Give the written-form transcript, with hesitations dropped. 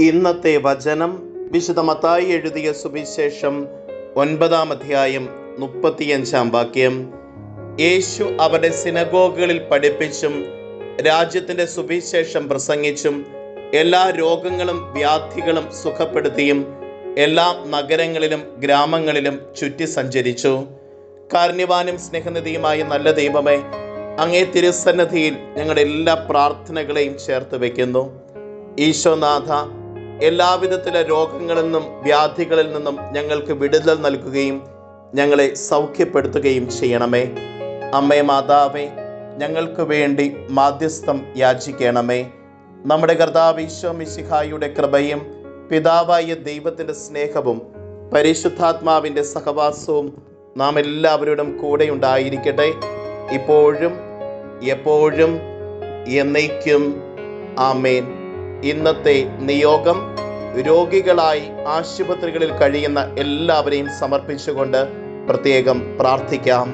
ഇന്നത്തെ വചനം വിശുദ്ധ മത്തായി എഴുതിയ സുവിശേഷം 9-ാം അധ്യായം 35-ാം വാക്യം. യേശു അവരുടെ സിനഗോഗുകളിൽ പഠിപ്പിച്ചും രാജ്യത്തിൻ്റെ സുവിശേഷം പ്രസംഗിച്ചും എല്ലാ രോഗങ്ങളും വ്യാധികളും സുഖപ്പെടുത്തിയും എല്ലാ നഗരങ്ങളിലും ഗ്രാമങ്ങളിലും ചുറ്റി സഞ്ചരിച്ചു. കാരുണ്യവാനും സ്നേഹനിധിയുമായ നല്ല ദൈവമേ, അങ്ങേ തിരുസന്നിധിയിൽ ഞങ്ങളുടെ എല്ലാ പ്രാർത്ഥനകളെയും ചേർത്ത് വയ്ക്കുന്നു. ഈശോനാഥ, എല്ലാവിധത്തിലെ രോഗങ്ങളിൽ നിന്നും വ്യാധികളിൽ നിന്നും ഞങ്ങൾക്ക് വിടുതൽ നൽകുകയും ഞങ്ങളെ സൗഖ്യപ്പെടുത്തുകയും ചെയ്യണമേ. അമ്മേ മാതാവേ, ഞങ്ങൾക്ക് വേണ്ടി മാധ്യസ്ഥം യാചിക്കണമേ. നമ്മുടെ കർത്താവ് ഈശോ മിശിഹായുടെ കൃപയും പിതാവായ ദൈവത്തിൻ്റെ സ്നേഹവും പരിശുദ്ധാത്മാവിൻ്റെ സഹവാസവും നാം എല്ലാവരോടും കൂടെ ഉണ്ടായിരിക്കട്ടെ, ഇപ്പോഴും എപ്പോഴും എന്നേക്കും. ആമേൻ. ഇന്നത്തെ നിയോഗം രോഗികളായി ആശുപത്രികളിൽ കഴിയുന്ന എല്ലാവരെയും സമർപ്പിച്ചുകൊണ്ട് പ്രത്യേകം പ്രാർത്ഥിക്കാം.